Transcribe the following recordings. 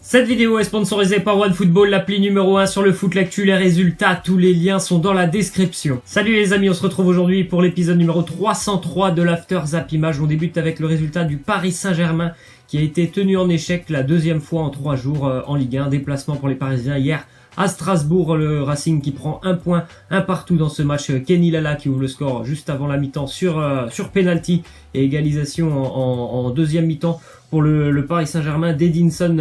Cette vidéo est sponsorisée par OneFootball, l'appli numéro 1 sur le foot, l'actu, les résultats, tous les liens sont dans la description. Salut les amis, on se retrouve aujourd'hui pour l'épisode numéro 303 de l'After Zap Image. On débute avec le résultat du Paris Saint-Germain qui a été tenu en échec la deuxième fois en 3 jours en Ligue 1. Déplacement pour les Parisiens hier à Strasbourg, le Racing qui prend un point, un partout dans ce match. Kenny Lala qui ouvre le score juste avant la mi-temps sur penalty et égalisation en deuxième mi-temps pour le Paris Saint-Germain d'Edinson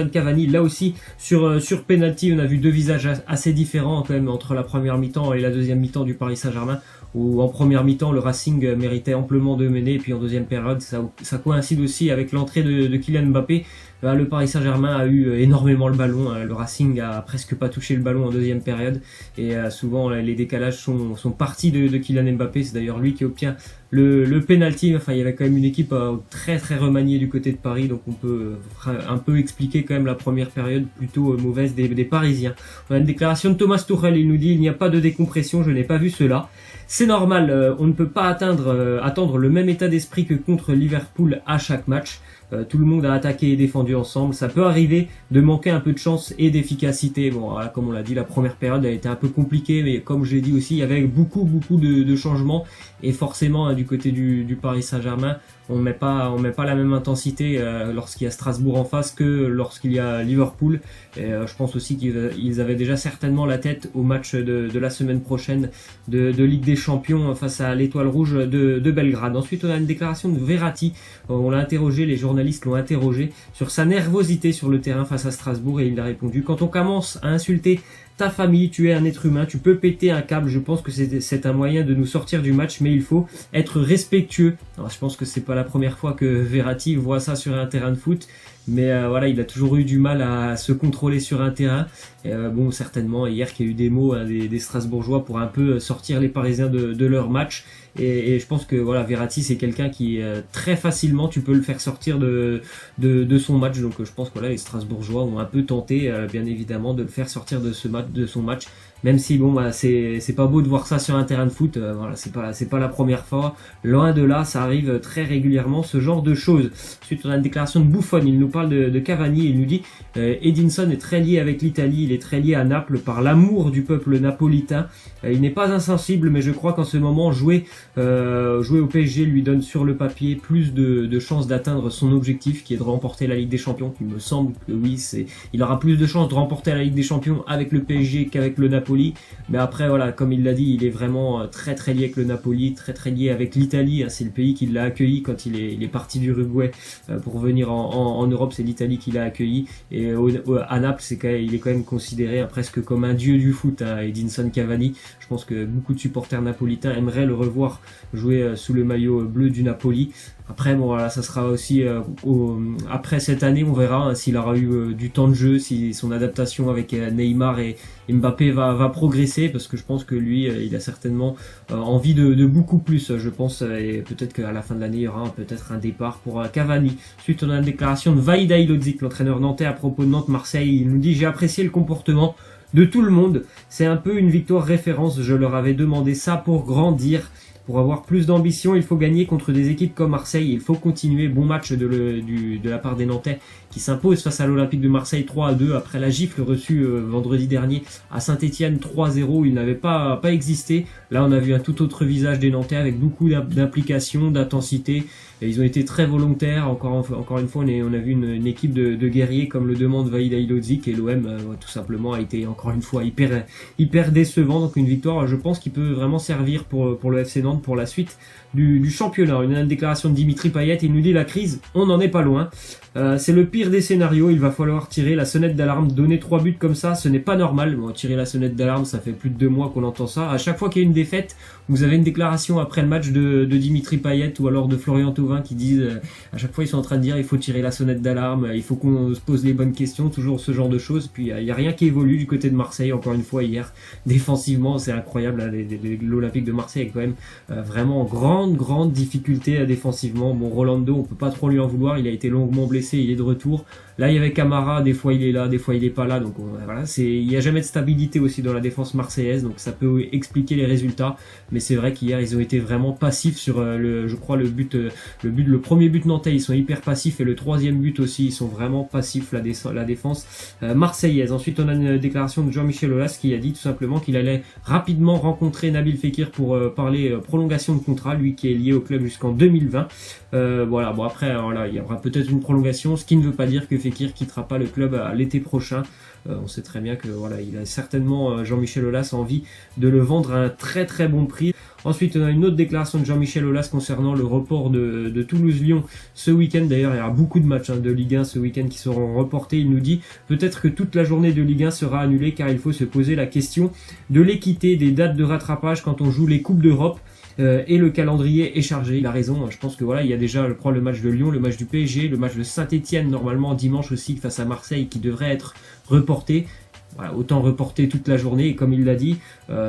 Cavani. Là aussi sur penalty, on a vu deux visages assez différents quand même entre la première mi-temps et la deuxième mi-temps du Paris Saint-Germain, où en première mi-temps le Racing méritait amplement de mener, et puis en deuxième période ça coïncide aussi avec l'entrée de Kylian Mbappé. Le Paris Saint-Germain a eu énormément le ballon, le Racing a presque pas touché le ballon en deuxième période, et souvent les décalages sont partis de Kylian Mbappé. C'est d'ailleurs lui qui obtient le penalty. Enfin, il y avait quand même une équipe très remaniée du côté de Paris, donc on peut un peu expliquer quand même la première période plutôt mauvaise des Parisiens. On a une déclaration de Thomas Tuchel, il nous dit: il n'y a pas de décompression, je n'ai pas vu cela. C'est normal, on ne peut pas attendre le même état d'esprit que contre Liverpool à chaque match. Tout le monde a attaqué et défendu ensemble. Ça peut arriver de manquer un peu de chance et d'efficacité. Bon, voilà, comme on l'a dit, la première période a été un peu compliquée, mais comme je l'ai dit aussi, il y avait beaucoup de changements, et forcément du côté du Paris Saint-Germain, on met pas la même intensité lorsqu'il y a Strasbourg en face que lorsqu'il y a Liverpool. Et je pense aussi qu'ils avaient déjà certainement la tête au match de la semaine prochaine de Ligue des Champions face à l'Étoile Rouge de Belgrade. Ensuite, on a une déclaration de Verratti. On l'a interrogé, les journalistes l'ont interrogé sur sa nervosité sur le terrain face à Strasbourg, et il a répondu: quand on commence à insulter ta famille, tu es un être humain, tu peux péter un câble. Je pense que c'est un moyen de nous sortir du match, mais il faut être respectueux. Alors, je pense que c'est pas la première fois que Verratti voit ça sur un terrain de foot, mais voilà, il a toujours eu du mal à se contrôler sur un terrain. Bon, certainement hier qu'il y a eu des mots des Strasbourgeois pour un peu sortir les Parisiens de leur match, et je pense que voilà, Verratti c'est quelqu'un qui très facilement tu peux le faire sortir de son match. Donc je pense que voilà, les Strasbourgeois ont un peu tenté bien évidemment de le faire sortir de son match, même si bon, bah, c'est pas beau de voir ça sur un terrain de foot. Voilà, c'est pas la première fois, loin de là, ça arrive très régulièrement ce genre de choses. Ensuite, on a une déclaration de Buffon, il nous parle de Cavani, il nous dit: Edinson est très lié avec l'Italie, il est très lié à Naples par l'amour du peuple napolitain. Il n'est pas insensible, mais je crois qu'en ce moment jouer au PSG lui donne sur le papier plus de chances d'atteindre son objectif, qui est de remporter la Ligue des Champions. Il me semble que oui, il aura plus de chances de remporter la Ligue des Champions avec le PSG qu'avec le Napoli. Mais après voilà, comme il l'a dit, il est vraiment très lié avec le Napoli, très lié avec l'Italie. C'est le pays qui l'a accueilli quand il est parti d'Uruguay pour venir en Europe. C'est l'Italie qui l'a accueilli, et à Naples il est quand même considéré presque comme un dieu du foot, Edinson Cavani. Je pense que beaucoup de supporters napolitains aimeraient le revoir jouer sous le maillot bleu du Napoli. Après bon, voilà, ça sera aussi après cette année, on verra s'il aura eu du temps de jeu, si son adaptation avec Neymar et Mbappé va progresser, parce que je pense que lui il a certainement envie de beaucoup plus, je pense, et peut-être qu'à la fin de l'année il y aura peut-être un départ pour Cavani. Ensuite, on a une déclaration de Vahid Halilhodžić, l'entraîneur nantais, à propos de Nantes-Marseille. Il nous dit: j'ai apprécié le comportement de tout le monde, c'est un peu une victoire référence, je leur avais demandé ça pour grandir. Pour avoir plus d'ambition, il faut gagner contre des équipes comme Marseille. Il faut continuer. Bon match de la part des Nantais qui s'impose face à l'Olympique de Marseille 3-2 après la gifle reçue vendredi dernier à Saint-Etienne 3-0. Il n'avait pas existé. Là, on a vu un tout autre visage des Nantais avec beaucoup d'implication, d'intensité. Et ils ont été très volontaires. Encore une fois, on a vu une équipe de guerriers comme le demande Vahid Halilhodžić, et l'OM tout simplement a été encore une fois hyper décevant. Donc une victoire, je pense, qui peut vraiment servir pour le FC Nantes pour la suite du championnat. Une déclaration de Dimitri Payet, il nous dit: la crise, on n'en est pas loin. C'est le pire des scénarios, il va falloir tirer la sonnette d'alarme. Donner 3 buts comme ça, ce n'est pas normal. Bon, tirer la sonnette d'alarme, ça fait plus de 2 mois qu'on entend ça. À chaque fois qu'il y a une défaite, vous avez une déclaration après le match de Dimitri Payet ou alors de Florian Thauvin qui disent à chaque fois, ils sont en train de dire: il faut tirer la sonnette d'alarme, il faut qu'on se pose les bonnes questions, toujours ce genre de choses. Puis il y a rien qui évolue du côté de Marseille. Encore une fois hier, défensivement, c'est incroyable. L'Olympique de Marseille est quand même vraiment en grande difficulté défensivement. Bon, Rolando, on peut pas trop lui en vouloir, il a été longuement blessé, il est de retour. Là, il y avait Camara, des fois il est là, des fois il est pas là, donc voilà, il y a jamais de stabilité aussi dans la défense marseillaise, donc ça peut expliquer les résultats. Mais c'est vrai qu'hier ils ont été vraiment passifs sur je crois le premier but nantais, ils sont hyper passifs, et le troisième but aussi, ils sont vraiment passifs, la défense marseillaise. Ensuite, on a une déclaration de Jean-Michel Aulas qui a dit tout simplement qu'il allait rapidement rencontrer Nabil Fekir pour parler prolongation de contrat, lui qui est lié au club jusqu'en 2020. Voilà, bon après, voilà, il y aura peut-être une prolongation, ce qui ne veut pas dire que Fekir quittera pas le club à l'été prochain. On sait très bien que voilà, il a certainement Jean-Michel Aulas envie de le vendre à un très très bon prix. Ensuite, on a une autre déclaration de Jean-Michel Aulas concernant le report de Toulouse-Lyon ce week-end. D'ailleurs, il y aura beaucoup de matchs de Ligue 1 ce week-end qui seront reportés. Il nous dit peut-être que toute la journée de Ligue 1 sera annulée car il faut se poser la question de l'équité des dates de rattrapage quand on joue les Coupes d'Europe. Et le calendrier est chargé. Il a raison, je pense que voilà, il y a déjà, je crois, le match de Lyon, le match du PSG, le match de Saint-Etienne normalement dimanche aussi face à Marseille qui devrait être reporté. Voilà, autant reporter toute la journée, et comme il l'a dit,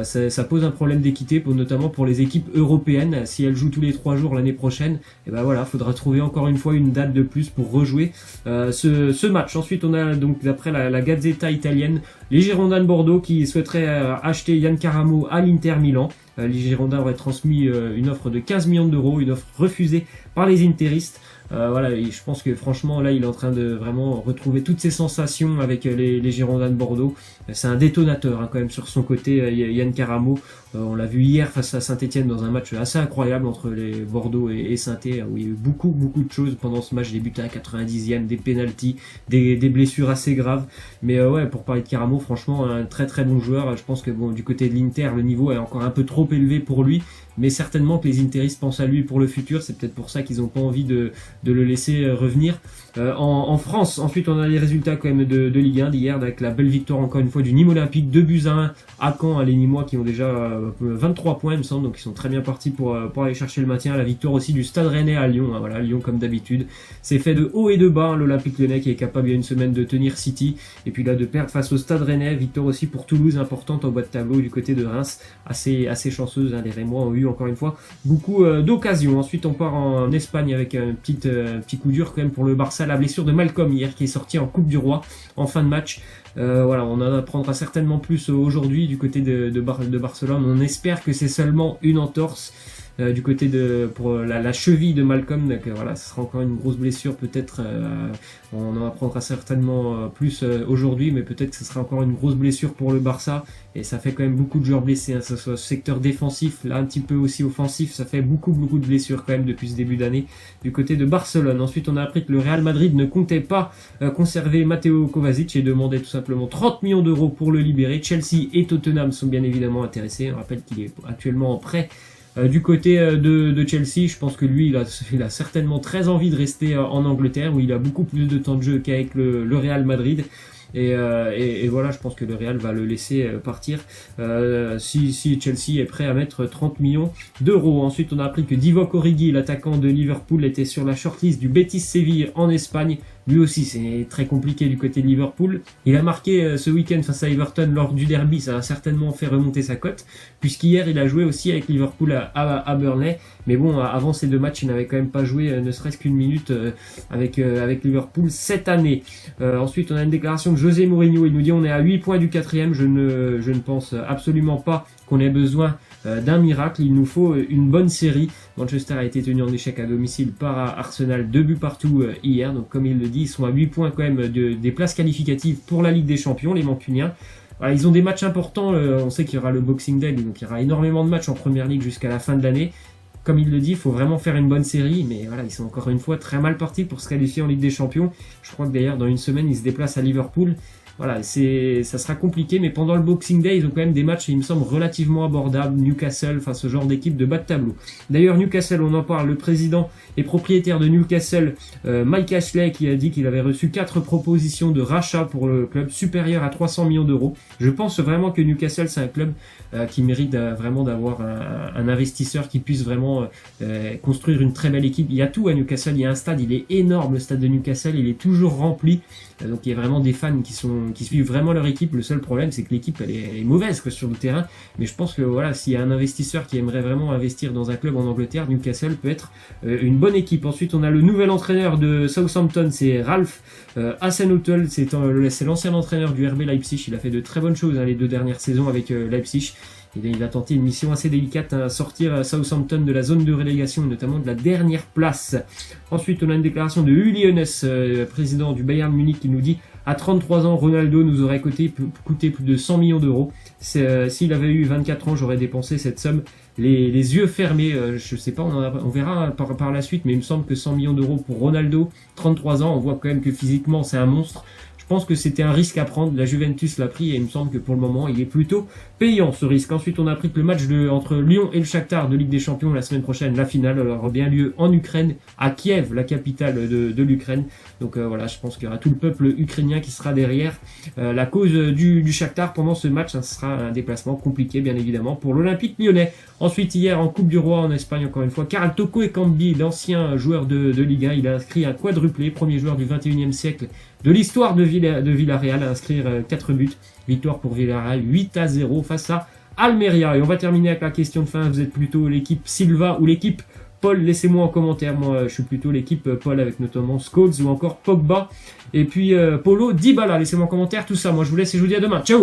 ça pose un problème d'équité, notamment pour les équipes européennes. Si elles jouent tous les 3 jours l'année prochaine, et ben voilà, faudra trouver encore une fois une date de plus pour rejouer ce match. Ensuite, on a donc, d'après la Gazzetta italienne, les Girondins de Bordeaux qui souhaiteraient acheter Yann Caramo à l'Inter Milan. Les Girondins auraient transmis une offre de 15 millions d'euros, une offre refusée par les interistes. Voilà, et je pense que franchement là il est en train de vraiment retrouver toutes ses sensations avec les Girondins de Bordeaux. C'est un détonateur quand même sur son côté, Yann Caramo. On l'a vu hier face à Saint-Etienne dans un match assez incroyable entre les Bordeaux et Saint-Etienne, où il y a eu beaucoup de choses pendant ce match, des buts à 90e, des pénaltys, des blessures assez graves. Mais ouais, pour parler de Caramo, franchement un très très bon joueur. Je pense que bon, du côté de l'Inter, le niveau est encore un peu trop élevé pour lui, mais certainement que les interistes pensent à lui pour le futur. C'est peut-être pour ça qu'ils n'ont pas envie de le laisser revenir en France. Ensuite, on a les résultats quand même de Ligue 1 d'hier, avec la belle victoire encore une fois du Nîmes Olympique, 2-1 à Caen, les Nîmois qui ont déjà 23 points il me semble, donc ils sont très bien partis pour aller chercher le maintien. La victoire aussi du Stade Rennais à Lyon, voilà, Lyon comme d'habitude, c'est fait de haut et de bas, l'Olympique Lyonnais qui est capable il y a une semaine de tenir City, et puis là de perdre face au Stade Rennais. Victoire aussi pour Toulouse, importante en bas de tableau du côté de Reims, assez chanceuse, les Rémois ont eu encore une fois beaucoup d'occasions. Ensuite on part en Espagne avec un petit coup dur quand même pour le Barça, la blessure de Malcolm hier qui est sorti en Coupe du Roi en fin de match. Voilà, on en apprendra certainement plus aujourd'hui du côté de Barcelone. On espère que c'est seulement une entorse du côté pour la cheville de Malcolm. Donc voilà, ce sera encore une grosse blessure peut-être. On en apprendra certainement plus aujourd'hui, mais peut-être que ce sera encore une grosse blessure pour le Barça. Et ça fait quand même beaucoup de joueurs blessés, que ce soit secteur défensif, là un petit peu aussi offensif. Ça fait beaucoup de blessures quand même depuis ce début d'année du côté de Barcelone. Ensuite, on a appris que le Real Madrid ne comptait pas conserver Matteo Kovacic et demandait tout simplement 30 millions d'euros pour le libérer. Chelsea et Tottenham sont bien évidemment intéressés. On rappelle qu'il est actuellement en prêt du côté de Chelsea. Je pense que lui, il a certainement très envie de rester en Angleterre, où il a beaucoup plus de temps de jeu qu'avec le Real Madrid. Et voilà, je pense que le Real va le laisser partir si Chelsea est prêt à mettre 30 millions d'euros. Ensuite, on a appris que Divock Origi, l'attaquant de Liverpool, était sur la shortlist du Betis Séville en Espagne. Lui aussi, c'est très compliqué du côté de Liverpool. Il a marqué ce week-end face à Everton lors du derby. Ça a certainement fait remonter sa cote, puisqu'hier, il a joué aussi avec Liverpool à Burnley. Mais bon, avant ces deux matchs, il n'avait quand même pas joué ne serait-ce qu'une minute avec Liverpool cette année. Ensuite, on a une déclaration de José Mourinho. Il nous dit on est à 8 points du 4e. Je ne pense absolument pas qu'on ait besoin d'un miracle. Il nous faut une bonne série. Manchester a été tenu en échec à domicile par Arsenal, 2 buts partout hier. Donc comme il le dit, ils sont à 8 points quand même des places qualificatives pour la Ligue des Champions, les Mancuniens. Voilà, ils ont des matchs importants. On sait qu'il y aura le Boxing Day, donc il y aura énormément de matchs en Première Ligue jusqu'à la fin de l'année. Comme il le dit, il faut vraiment faire une bonne série, mais voilà, ils sont encore une fois très mal partis pour se qualifier en Ligue des Champions. Je crois que d'ailleurs dans une semaine, ils se déplacent à Liverpool. Voilà, ça sera compliqué, mais pendant le Boxing Day, ils ont quand même des matchs, il me semble, relativement abordables. Newcastle, enfin ce genre d'équipe de bas de tableau. D'ailleurs, Newcastle, on en parle, le président et propriétaire de Newcastle, Mike Ashley, qui a dit qu'il avait reçu 4 propositions de rachat pour le club supérieures à 300 millions d'euros. Je pense vraiment que Newcastle, c'est un club qui mérite vraiment d'avoir un investisseur qui puisse vraiment construire une très belle équipe. Il y a tout à Newcastle, il y a un stade, il est énorme, le stade de Newcastle, il est toujours rempli. Donc il y a vraiment des fans qui sont qui suivent vraiment leur équipe. Le seul problème, c'est que l'équipe elle est mauvaise quoi, sur le terrain. Mais je pense que voilà, s'il y a un investisseur qui aimerait vraiment investir dans un club en Angleterre, Newcastle peut être une bonne équipe. Ensuite, on a le nouvel entraîneur de Southampton, c'est Ralph Hasenhüttl. C'est l'ancien entraîneur du RB Leipzig. Il a fait de très bonnes choses les 2 dernières saisons avec Leipzig. Il a tenté une mission assez délicate à sortir Southampton de la zone de relégation, notamment de la dernière place. Ensuite, on a une déclaration de Uli Hoeneß, président du Bayern Munich, qui nous dit « À 33 ans, Ronaldo nous aurait coûté plus de 100 millions d'euros. S'il avait eu 24 ans, j'aurais dépensé cette somme les yeux fermés. » Je sais pas, on verra par la suite, mais il me semble que 100 millions d'euros pour Ronaldo, 33 ans, on voit quand même que physiquement c'est un monstre. Je pense que c'était un risque à prendre, la Juventus l'a pris et il me semble que pour le moment il est plutôt payant ce risque. Ensuite on a appris que le match entre Lyon et le Shakhtar de Ligue des Champions la semaine prochaine, la finale, aura bien lieu en Ukraine, à Kiev, la capitale de l'Ukraine. Donc voilà, je pense qu'il y aura tout le peuple ukrainien qui sera derrière la cause du Shakhtar pendant ce match. Ce sera un déplacement compliqué bien évidemment pour l'Olympique lyonnais. Ensuite hier en Coupe du Roi en Espagne encore une fois, Karl Toko Ekambi, l'ancien joueur de Ligue 1, il a inscrit un quadruplé, premier joueur du 21e siècle de l'histoire de Villarreal à inscrire 4 buts. Victoire pour Villarreal 8-0 face à Almeria. Et on va terminer avec la question de fin. Vous êtes plutôt l'équipe Silva ou l'équipe Paul? Laissez-moi en commentaire. Moi, je suis plutôt l'équipe Paul avec notamment Scholes ou encore Pogba. Et puis Paulo Dybala. Laissez-moi en commentaire tout ça. Moi, je vous laisse et je vous dis à demain. Ciao!